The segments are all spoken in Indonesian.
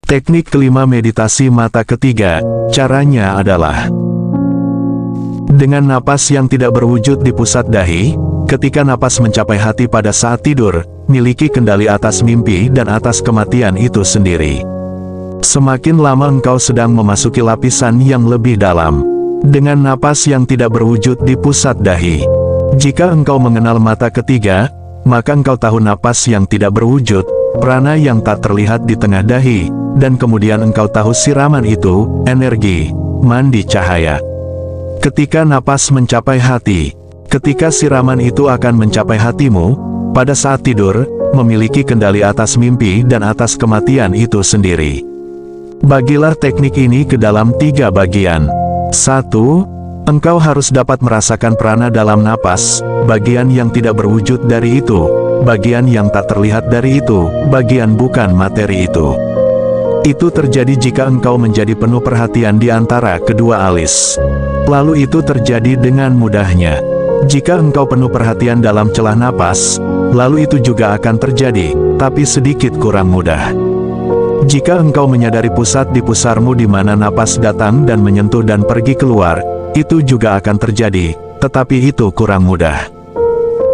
Teknik kelima meditasi mata ketiga, caranya adalah dengan napas yang tidak berwujud di pusat dahi. Ketika napas mencapai hati pada saat tidur, miliki kendali atas mimpi dan atas kematian itu sendiri. Semakin lama engkau sedang memasuki lapisan yang lebih dalam, dengan napas yang tidak berwujud di pusat dahi. Jika engkau mengenal mata ketiga, maka engkau tahu napas yang tidak berwujud, prana yang tak terlihat di tengah dahi, dan kemudian engkau tahu siraman itu, energi, mandi cahaya. Ketika napas mencapai hati, ketika siraman itu akan mencapai hatimu, pada saat tidur, memiliki kendali atas mimpi dan atas kematian itu sendiri. Bagilah teknik ini ke dalam 3 bagian. 1. Engkau harus dapat merasakan prana dalam napas, bagian yang tidak berwujud dari itu, bagian yang tak terlihat dari itu, bagian bukan materi itu. Itu terjadi jika engkau menjadi penuh perhatian di antara kedua alis. Lalu itu terjadi dengan mudahnya jika engkau penuh perhatian dalam celah napas, lalu itu juga akan terjadi, tapi sedikit kurang mudah. Jika engkau menyadari pusat di pusarmu di mana napas datang dan menyentuh dan pergi keluar, itu juga akan terjadi, tetapi itu kurang mudah.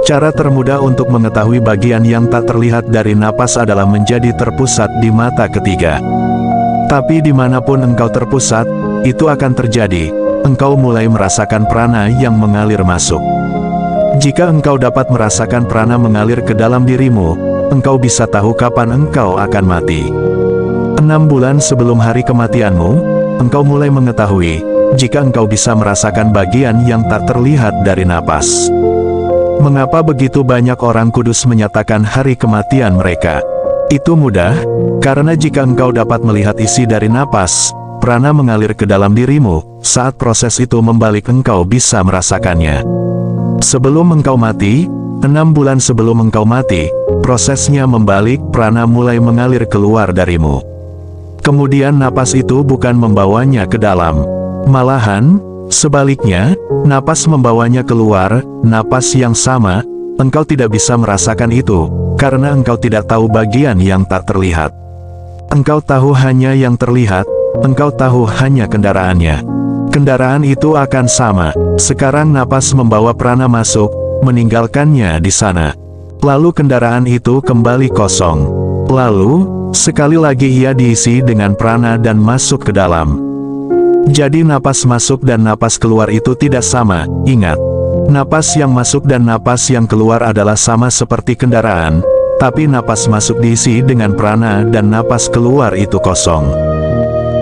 Cara termudah untuk mengetahui bagian yang tak terlihat dari napas adalah menjadi terpusat di mata ketiga. Tapi dimanapun engkau terpusat, itu akan terjadi. Engkau mulai merasakan prana yang mengalir masuk. Jika engkau dapat merasakan prana mengalir ke dalam dirimu, engkau bisa tahu kapan engkau akan mati. 6 bulan sebelum hari kematianmu, engkau mulai mengetahui, jika engkau bisa merasakan bagian yang tak terlihat dari napas. Mengapa begitu banyak orang kudus menyatakan hari kematian mereka? Itu mudah, karena jika engkau dapat melihat isi dari napas, prana mengalir ke dalam dirimu, saat proses itu membalik engkau bisa merasakannya. Sebelum engkau mati, 6 bulan sebelum engkau mati, prosesnya membalik, prana mulai mengalir keluar darimu. Kemudian napas itu bukan membawanya ke dalam. Malahan, sebaliknya, napas membawanya keluar, napas yang sama, engkau tidak bisa merasakan itu, karena engkau tidak tahu bagian yang tak terlihat. Engkau tahu hanya yang terlihat. Engkau tahu hanya kendaraannya. Kendaraan itu akan sama. Sekarang napas membawa prana masuk, meninggalkannya di sana. Lalu kendaraan itu kembali kosong. Lalu, sekali lagi ia diisi dengan prana dan masuk ke dalam. Jadi napas masuk dan napas keluar itu tidak sama, ingat. Napas yang masuk dan napas yang keluar adalah sama seperti kendaraan, tapi napas masuk diisi dengan prana dan napas keluar itu kosong.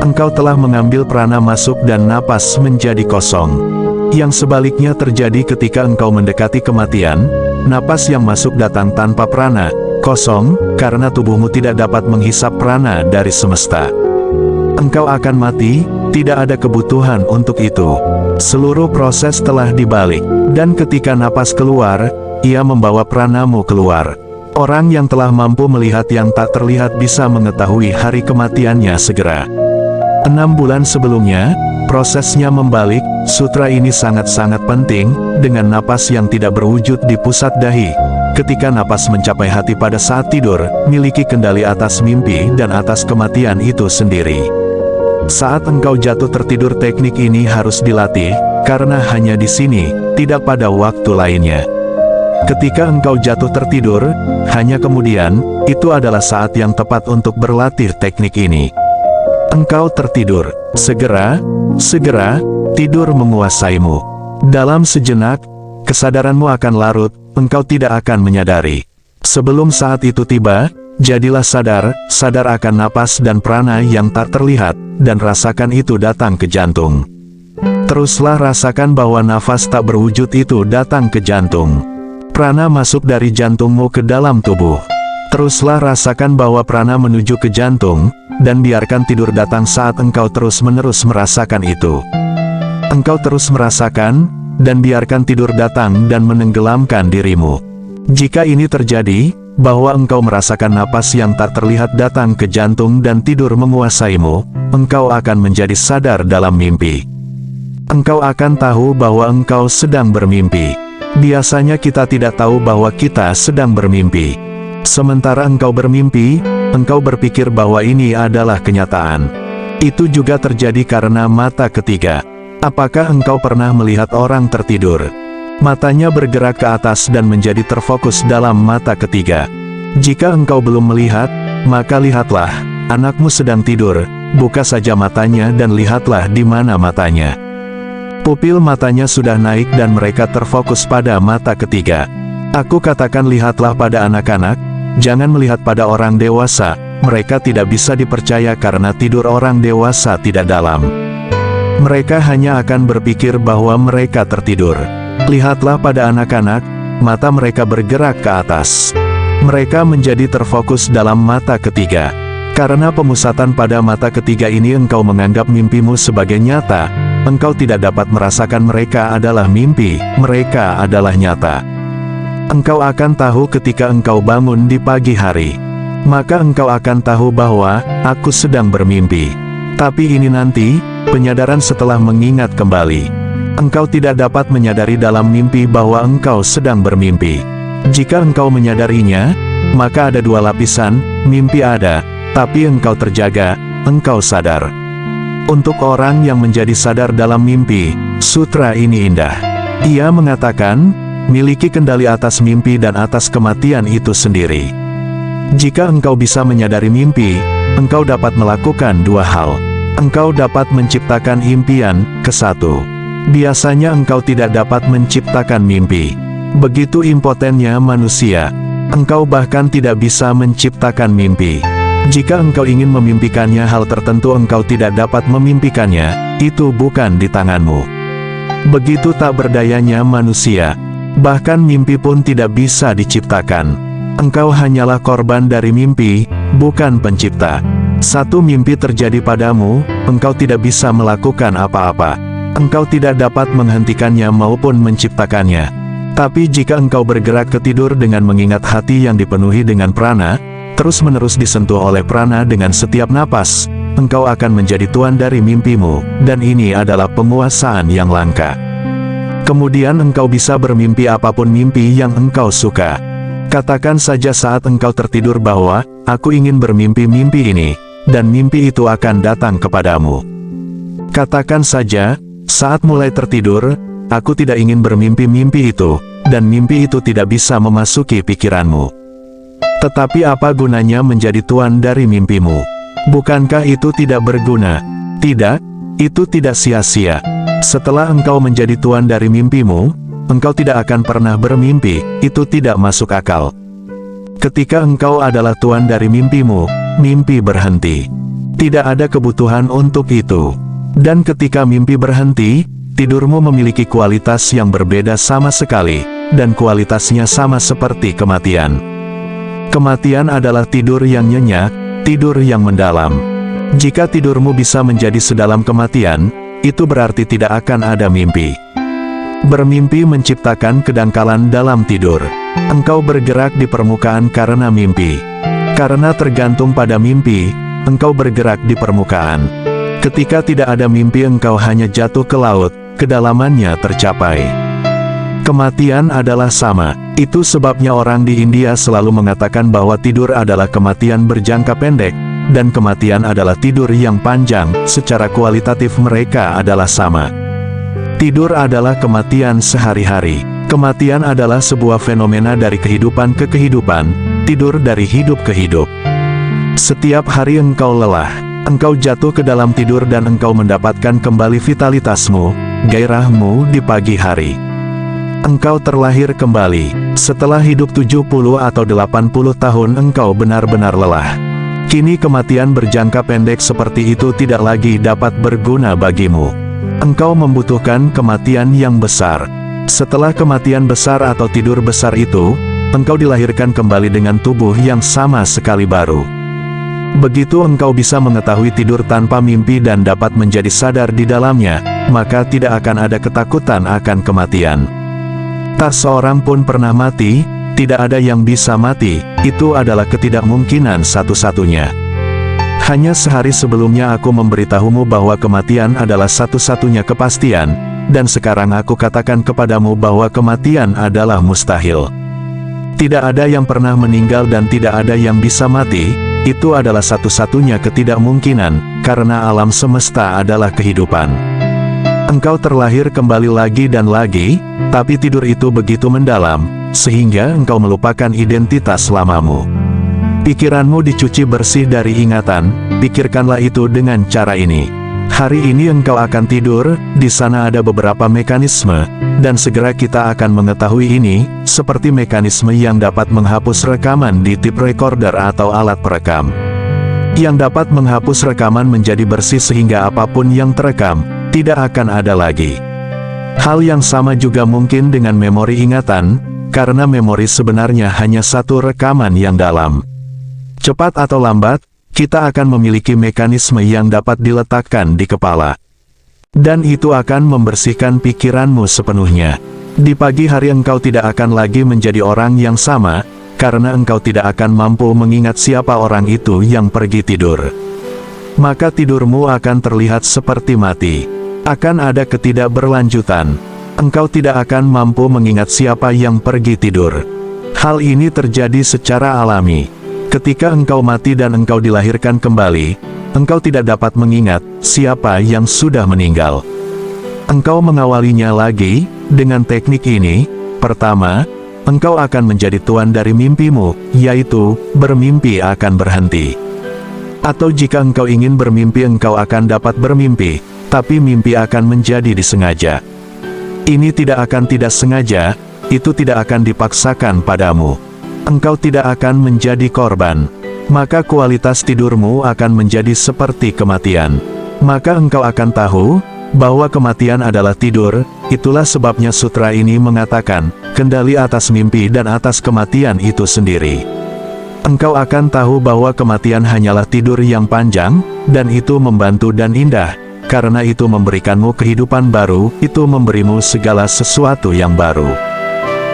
Engkau telah mengambil prana masuk dan napas menjadi kosong. Yang sebaliknya terjadi ketika engkau mendekati kematian, napas yang masuk datang tanpa prana, kosong, karena tubuhmu tidak dapat menghisap prana dari semesta. Engkau akan mati, tidak ada kebutuhan untuk itu. Seluruh proses telah dibalik, dan ketika napas keluar, ia membawa pranamu keluar. Orang yang telah mampu melihat yang tak terlihat bisa mengetahui hari kematiannya segera. 6 bulan sebelumnya, prosesnya membalik. Sutra ini sangat-sangat penting, dengan napas yang tidak berwujud di pusat dahi. Ketika napas mencapai hati pada saat tidur, miliki kendali atas mimpi dan atas kematian itu sendiri. Saat engkau jatuh tertidur, teknik ini harus dilatih, karena hanya di sini, tidak pada waktu lainnya. Ketika engkau jatuh tertidur, hanya kemudian, itu adalah saat yang tepat untuk berlatih teknik ini. Engkau tertidur, segera tidur menguasaimu. Dalam sejenak, kesadaranmu akan larut, engkau tidak akan menyadari. Sebelum saat itu tiba, jadilah sadar akan napas dan prana yang tak terlihat, dan rasakan itu datang ke jantung. Teruslah rasakan bahwa nafas tak berwujud itu datang ke jantung. Prana masuk dari jantungmu ke dalam tubuh. Teruslah rasakan bahwa prana menuju ke jantung, dan biarkan tidur datang saat engkau terus-menerus merasakan itu. Engkau terus merasakan, dan biarkan tidur datang dan menenggelamkan dirimu. Jika ini terjadi, bahwa engkau merasakan napas yang tak terlihat datang ke jantung dan tidur menguasaimu, engkau akan menjadi sadar dalam mimpi. Engkau akan tahu bahwa engkau sedang bermimpi. Biasanya kita tidak tahu bahwa kita sedang bermimpi. Sementara engkau bermimpi, engkau berpikir bahwa ini adalah kenyataan. Itu juga terjadi karena mata ketiga. Apakah engkau pernah melihat orang tertidur? Matanya bergerak ke atas dan menjadi terfokus dalam mata ketiga. Jika engkau belum melihat, maka lihatlah, anakmu sedang tidur. Buka saja matanya dan lihatlah di mana matanya. Pupil matanya sudah naik dan mereka terfokus pada mata ketiga. Aku katakan lihatlah pada anak-anak, jangan melihat pada orang dewasa, mereka tidak bisa dipercaya karena tidur orang dewasa tidak dalam. Mereka hanya akan berpikir bahwa mereka tertidur. Lihatlah pada anak-anak, mata mereka bergerak ke atas. Mereka menjadi terfokus dalam mata ketiga. Karena pemusatan pada mata ketiga ini engkau menganggap mimpimu sebagai nyata, engkau tidak dapat merasakan mereka adalah mimpi, mereka adalah nyata. Engkau akan tahu ketika engkau bangun di pagi hari. Maka engkau akan tahu bahwa, aku sedang bermimpi. Tapi ini nanti, penyadaran setelah mengingat kembali. Engkau tidak dapat menyadari dalam mimpi bahwa engkau sedang bermimpi. Jika engkau menyadarinya, maka ada dua lapisan, mimpi ada, tapi engkau terjaga, engkau sadar. Untuk orang yang menjadi sadar dalam mimpi, sutra ini indah. Ia mengatakan, miliki kendali atas mimpi dan atas kematian itu sendiri. Jika engkau bisa menyadari mimpi, engkau dapat melakukan dua hal. Engkau dapat menciptakan impian, kesatu. Biasanya engkau tidak dapat menciptakan mimpi. Begitu impotennya manusia. Engkau bahkan tidak bisa menciptakan mimpi. Jika engkau ingin memimpikannya hal tertentu engkau tidak dapat memimpikannya, itu bukan di tanganmu. Begitu tak berdayanya manusia. Bahkan mimpi pun tidak bisa diciptakan. Engkau hanyalah korban dari mimpi, bukan pencipta. Satu mimpi terjadi padamu, engkau tidak bisa melakukan apa-apa. Engkau tidak dapat menghentikannya maupun menciptakannya. Tapi jika engkau bergerak ke tidur dengan mengingat hati yang dipenuhi dengan prana, terus-menerus disentuh oleh prana dengan setiap napas, engkau akan menjadi tuan dari mimpimu, dan ini adalah penguasaan yang langka. Kemudian engkau bisa bermimpi apapun mimpi yang engkau suka. Katakan saja saat engkau tertidur bahwa, aku ingin bermimpi mimpi ini, dan mimpi itu akan datang kepadamu. Katakan saja, saat mulai tertidur, aku tidak ingin bermimpi mimpi itu, dan mimpi itu tidak bisa memasuki pikiranmu. Tetapi apa gunanya menjadi tuan dari mimpimu? Bukankah itu tidak berguna? Tidak, itu tidak sia-sia. Setelah engkau menjadi tuan dari mimpimu, engkau tidak akan pernah bermimpi, itu tidak masuk akal. Ketika engkau adalah tuan dari mimpimu, mimpi berhenti. Tidak ada kebutuhan untuk itu. Dan ketika mimpi berhenti, tidurmu memiliki kualitas yang berbeda sama sekali, dan kualitasnya sama seperti kematian. Kematian adalah tidur yang nyenyak, tidur yang mendalam. Jika tidurmu bisa menjadi sedalam kematian, itu berarti tidak akan ada mimpi. Bermimpi menciptakan kedangkalan dalam tidur. Engkau bergerak di permukaan karena mimpi. Karena tergantung pada mimpi, engkau bergerak di permukaan. Ketika tidak ada mimpi engkau hanya jatuh ke laut, kedalamannya tercapai. Kematian adalah sama. Itu sebabnya orang di India selalu mengatakan bahwa tidur adalah kematian berjangka pendek, dan kematian adalah tidur yang panjang, secara kualitatif mereka adalah sama. Tidur adalah kematian sehari-hari. Kematian adalah sebuah fenomena dari kehidupan ke kehidupan, tidur dari hidup ke hidup. Setiap hari engkau lelah, engkau jatuh ke dalam tidur dan engkau mendapatkan kembali vitalitasmu, gairahmu di pagi hari. Engkau terlahir kembali. Setelah hidup 70 atau 80 tahun engkau benar-benar lelah. Kini kematian berjangka pendek seperti itu tidak lagi dapat berguna bagimu. Engkau membutuhkan kematian yang besar. Setelah kematian besar atau tidur besar itu, engkau dilahirkan kembali dengan tubuh yang sama sekali baru. Begitu engkau bisa mengetahui tidur tanpa mimpi dan dapat menjadi sadar di dalamnya, maka tidak akan ada ketakutan akan kematian. Tak seorang pun pernah mati, tidak ada yang bisa mati, itu adalah ketidakmungkinan satu-satunya. Hanya sehari sebelumnya aku memberitahumu bahwa kematian adalah satu-satunya kepastian, dan sekarang aku katakan kepadamu bahwa kematian adalah mustahil. Tidak ada yang pernah meninggal dan tidak ada yang bisa mati, itu adalah satu-satunya ketidakmungkinan, karena alam semesta adalah kehidupan. Engkau terlahir kembali lagi dan lagi, tapi tidur itu begitu mendalam, sehingga engkau melupakan identitas lamamu. Pikiranmu dicuci bersih dari ingatan, pikirkanlah itu dengan cara ini. Hari ini engkau akan tidur, di sana ada beberapa mekanisme, dan segera kita akan mengetahui ini, seperti mekanisme yang dapat menghapus rekaman di tape recorder atau alat perekam. Yang dapat menghapus rekaman menjadi bersih sehingga apapun yang terekam, tidak akan ada lagi. Hal yang sama juga mungkin dengan memori ingatan, karena memori sebenarnya hanya satu rekaman yang dalam. Cepat atau lambat, kita akan memiliki mekanisme yang dapat diletakkan di kepala. Dan itu akan membersihkan pikiranmu sepenuhnya. Di pagi hari engkau tidak akan lagi menjadi orang yang sama, karena engkau tidak akan mampu mengingat siapa orang itu yang pergi tidur. Maka tidurmu akan terlihat seperti mati. Akan ada ketidakberlanjutan. Engkau tidak akan mampu mengingat siapa yang pergi tidur. Hal ini terjadi secara alami. Ketika engkau mati dan engkau dilahirkan kembali, engkau tidak dapat mengingat siapa yang sudah meninggal. Engkau mengawalinya lagi, dengan teknik ini. Pertama, engkau akan menjadi tuan dari mimpimu, yaitu, bermimpi akan berhenti. Atau jika engkau ingin bermimpi engkau akan dapat bermimpi, tapi mimpi akan menjadi disengaja. Ini tidak akan tidak sengaja, itu tidak akan dipaksakan padamu. Engkau tidak akan menjadi korban. Maka kualitas tidurmu akan menjadi seperti kematian. Maka engkau akan tahu, bahwa kematian adalah tidur. Itulah sebabnya sutra ini mengatakan, kendali atas mimpi dan atas kematian itu sendiri. Engkau akan tahu bahwa kematian hanyalah tidur yang panjang, dan itu membantu dan indah. Karena itu memberikanmu kehidupan baru, itu memberimu segala sesuatu yang baru.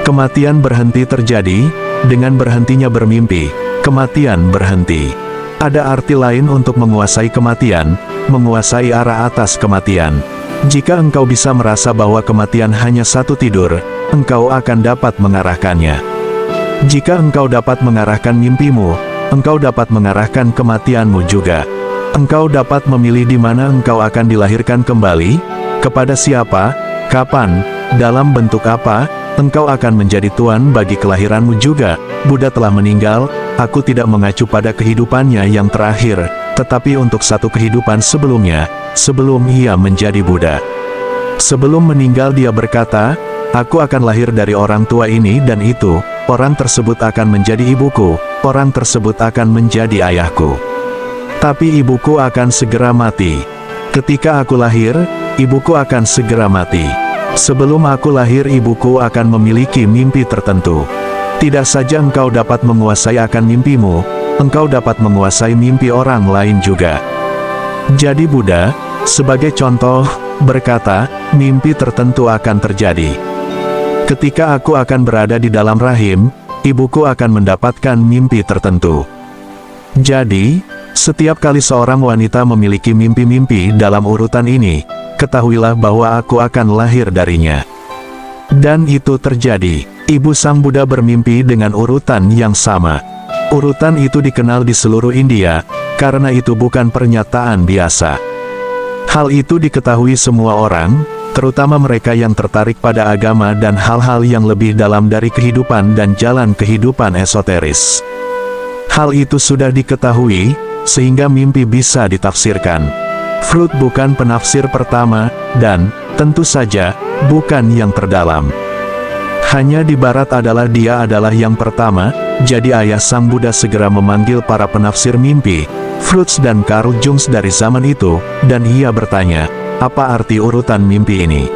Kematian berhenti terjadi, dengan berhentinya bermimpi, kematian berhenti. Ada arti lain untuk menguasai kematian, menguasai arah atas kematian. Jika engkau bisa merasa bahwa kematian hanya satu tidur, engkau akan dapat mengarahkannya. Jika engkau dapat mengarahkan mimpimu, engkau dapat mengarahkan kematianmu juga. Engkau dapat memilih di mana engkau akan dilahirkan kembali, kepada siapa, kapan, dalam bentuk apa. Engkau akan menjadi tuan bagi kelahiranmu juga. Buddha telah meninggal, aku tidak mengacu pada kehidupannya yang terakhir, tetapi untuk satu kehidupan sebelumnya, sebelum ia menjadi Buddha. Sebelum meninggal dia berkata, aku akan lahir dari orang tua ini dan itu, orang tersebut akan menjadi ibuku, orang tersebut akan menjadi ayahku. Tapi ibuku akan segera mati. Ketika aku lahir, ibuku akan segera mati. Sebelum aku lahir ibuku akan memiliki mimpi tertentu. Tidak saja engkau dapat menguasai akan mimpimu, engkau dapat menguasai mimpi orang lain juga. Jadi Buddha, sebagai contoh, berkata, mimpi tertentu akan terjadi. Ketika aku akan berada di dalam rahim, ibuku akan mendapatkan mimpi tertentu. Jadi, setiap kali seorang wanita memiliki mimpi-mimpi dalam urutan ini, ketahuilah bahwa aku akan lahir darinya. Dan itu terjadi. Ibu Sang Buddha bermimpi dengan urutan yang sama. Urutan itu dikenal di seluruh India, karena itu bukan pernyataan biasa. Hal itu diketahui semua orang, terutama mereka yang tertarik pada agama dan hal-hal yang lebih dalam dari kehidupan dan jalan kehidupan esoteris. Hal itu sudah diketahui, sehingga mimpi bisa ditafsirkan. Freud bukan penafsir pertama, dan, tentu saja, bukan yang terdalam. Hanya di barat dia adalah yang pertama, jadi ayah Sang Buddha segera memanggil para penafsir mimpi, Freud dan Carl Jung dari zaman itu, dan ia bertanya, apa arti urutan mimpi ini?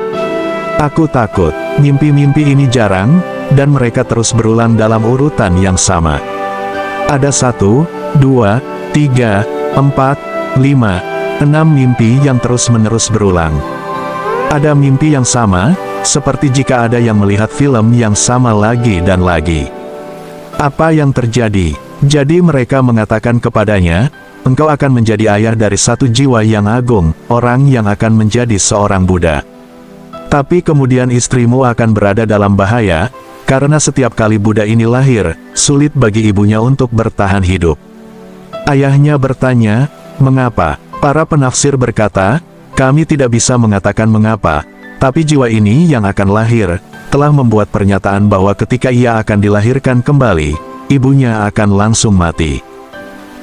Aku takut, mimpi-mimpi ini jarang, dan mereka terus berulang dalam urutan yang sama. Ada 1, 2, 3, 4, 5, 6 mimpi yang terus-menerus berulang. Ada mimpi yang sama, seperti jika ada yang melihat film yang sama lagi dan lagi. Apa yang terjadi? Jadi mereka mengatakan kepadanya, engkau akan menjadi ayah dari satu jiwa yang agung, orang yang akan menjadi seorang Buddha. Tapi kemudian istrimu akan berada dalam bahaya, karena setiap kali Buddha ini lahir, sulit bagi ibunya untuk bertahan hidup. Ayahnya bertanya, "Mengapa?" Para penafsir berkata, "Kami tidak bisa mengatakan mengapa, tapi jiwa ini yang akan lahir, telah membuat pernyataan bahwa ketika ia akan dilahirkan kembali, ibunya akan langsung mati."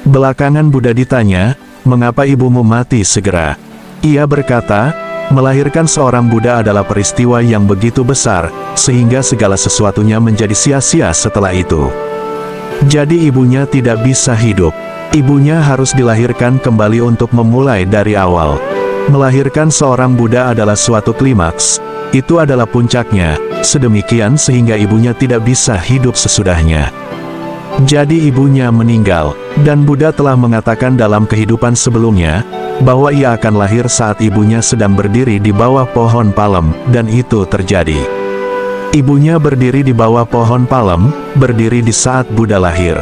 Belakangan Buddha ditanya, "Mengapa ibumu mati segera?" Ia berkata, "Melahirkan seorang Buddha adalah peristiwa yang begitu besar, sehingga segala sesuatunya menjadi sia-sia setelah itu. Jadi ibunya tidak bisa hidup. Ibunya harus dilahirkan kembali untuk memulai dari awal. Melahirkan seorang Buddha adalah suatu klimaks. Itu adalah puncaknya, sedemikian sehingga ibunya tidak bisa hidup sesudahnya. Jadi ibunya meninggal, dan Buddha telah mengatakan dalam kehidupan sebelumnya, bahwa ia akan lahir saat ibunya sedang berdiri di bawah pohon palem, dan itu terjadi. Ibunya berdiri di bawah pohon palem, berdiri di saat Buddha lahir.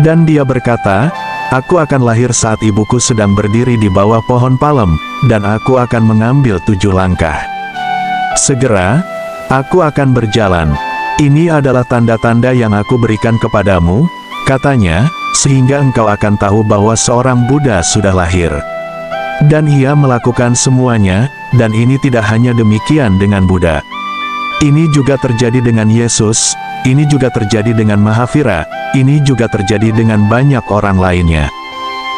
Dan dia berkata, "Aku akan lahir saat ibuku sedang berdiri di bawah pohon palem, dan aku akan mengambil 7 langkah. Segera, aku akan berjalan. Ini adalah tanda-tanda yang aku berikan kepadamu," katanya, "sehingga engkau akan tahu bahwa seorang Buddha sudah lahir." Dan ia melakukan semuanya, dan ini tidak hanya demikian dengan Buddha. Ini juga terjadi dengan Yesus, ini juga terjadi dengan Mahavira, ini juga terjadi dengan banyak orang lainnya.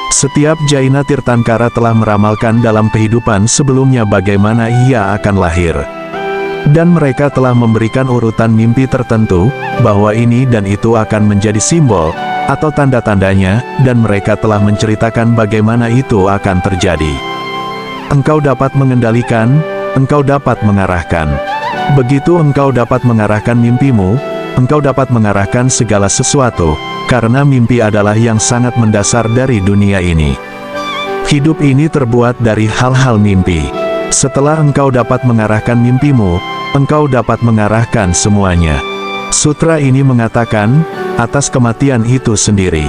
Setiap Jaina Tirthankara telah meramalkan dalam kehidupan sebelumnya bagaimana ia akan lahir. Dan mereka telah memberikan urutan mimpi tertentu, bahwa ini dan itu akan menjadi simbol, atau tanda-tandanya, dan mereka telah menceritakan bagaimana itu akan terjadi. Engkau dapat mengendalikan, engkau dapat mengarahkan. Begitu engkau dapat mengarahkan mimpimu, engkau dapat mengarahkan segala sesuatu, karena mimpi adalah yang sangat mendasar dari dunia ini. Hidup ini terbuat dari hal-hal mimpi. Setelah engkau dapat mengarahkan mimpimu, engkau dapat mengarahkan semuanya. Sutra ini mengatakan, atas kematian itu sendiri,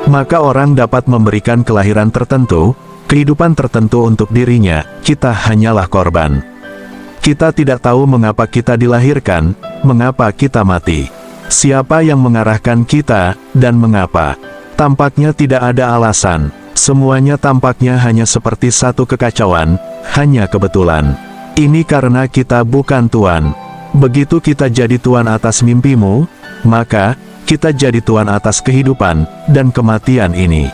maka orang dapat memberikan kelahiran tertentu, kehidupan tertentu untuk dirinya, kita hanyalah korban. Kita tidak tahu mengapa kita dilahirkan, mengapa kita mati. Siapa yang mengarahkan kita, dan mengapa? Tampaknya tidak ada alasan. Semuanya tampaknya hanya seperti satu kekacauan, hanya kebetulan. Ini karena kita bukan Tuan. Begitu kita jadi Tuan atas mimpimu, maka kita jadi Tuan atas kehidupan dan kematian ini.